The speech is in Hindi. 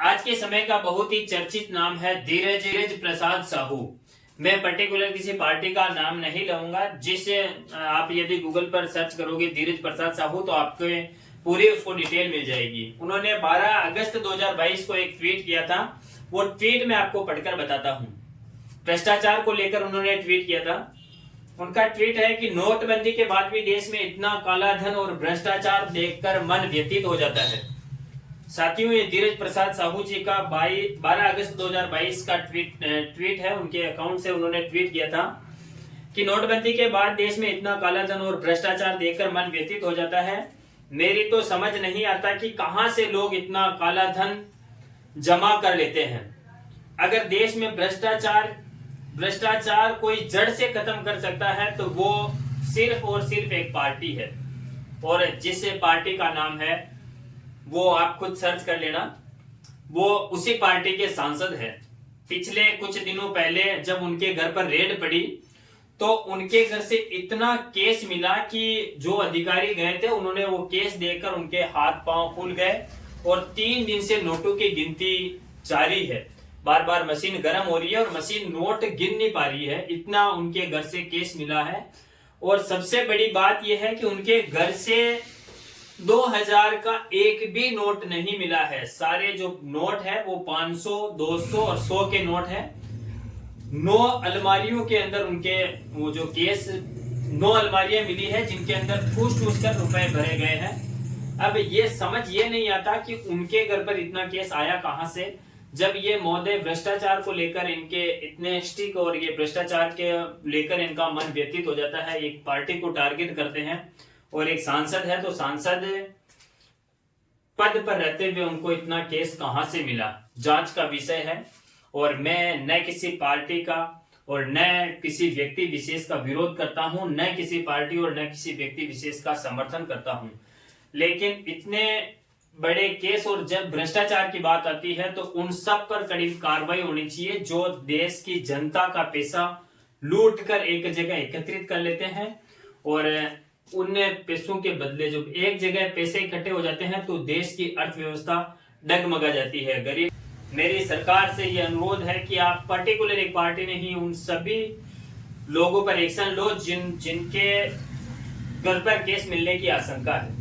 आज के समय का बहुत ही चर्चित नाम है धीरज प्रसाद साहू। मैं पर्टिकुलर किसी पार्टी का नाम नहीं लूंगा। जिसे आप यदि गूगल पर सर्च करोगे धीरज प्रसाद साहू तो आपको पूरी उसको डिटेल मिल जाएगी। उन्होंने 12 अगस्त 2022 को एक ट्वीट किया था। वो ट्वीट मैं आपको पढ़कर बताता हूँ। भ्रष्टाचार को लेकर उन्होंने ट्वीट किया था। उनका ट्वीट है कि नोटबंदी के बाद भी देश में इतना काला धन और भ्रष्टाचार देखकर मन व्यथित हो जाता है। साथियों, ये धीरज प्रसाद साहू जी का 12 अगस्त 2022 का ट्वीट है। उनके अकाउंट से उन्होंने ट्वीट किया था कि नोटबंदी के बाद देश में इतना काला धन और भ्रष्टाचार देखकर मन व्यथित हो जाता है। मेरी तो समझ नहीं आता कि कहां से लोग इतना काला धन जमा कर लेते हैं। अगर देश में भ्रष्टाचार कोई जड़ से खत्म कर सकता है तो वो सिर्फ और सिर्फ एक पार्टी है, और जिस पार्टी का नाम है वो आप खुद सर्च कर लेना। वो उसी पार्टी के सांसद हैं। पिछले कुछ दिनों पहले जब उनके घर पर रेड पड़ी तो उनके घर से इतना केस मिला कि जो अधिकारी गए थे उन्होंने वो केस देखकर उनके हाथ पांव फूल गए, और 3 दिन से नोटों की गिनती जारी है। बार बार मशीन गर्म हो रही है और मशीन नोट गिन नहीं पा रही है, इतना उनके घर से केस मिला है। और सबसे बड़ी बात यह है कि उनके घर से 2000 का एक भी नोट नहीं मिला है। सारे जो नोट है वो 500, 200 और 100 के नोट है। 9 अलमारियों के अंदर उनके वो जो केस 9 अलमारियां मिली है जिनके अंदर ठूस कर रुपए भरे गए हैं। अब ये समझ ये नहीं आता कि उनके घर पर इतना केस आया कहां से, जब ये महोदय भ्रष्टाचार को लेकर इनके इतने स्टिक और ये भ्रष्टाचार के लेकर इनका मन व्यतीत हो जाता है, एक पार्टी को टारगेट करते हैं और एक सांसद है तो सांसद पद पर रहते हुए उनको इतना केस कहां से मिला, जांच का विषय है। और मैं न किसी पार्टी का और न किसी व्यक्ति विशेष का विरोध करता हूं, न किसी पार्टी और न किसी व्यक्ति विशेष का समर्थन करता हूं, लेकिन इतने बड़े केस और जब भ्रष्टाचार की बात आती है तो उन सब पर कड़ी कार्रवाई होनी चाहिए जो देश की जनता का पैसा लूट कर एक जगह एकत्रित कर लेते हैं, और उन पैसों के बदले जो एक जगह पैसे इकट्ठे हो जाते हैं तो देश की अर्थव्यवस्था डगमगा जाती है। गरीब मेरी सरकार से यह अनुरोध है कि आप पर्टिकुलर एक पार्टी नहीं, उन सभी लोगों पर एक्शन लो जिनके घर पर केस मिलने की आशंका है।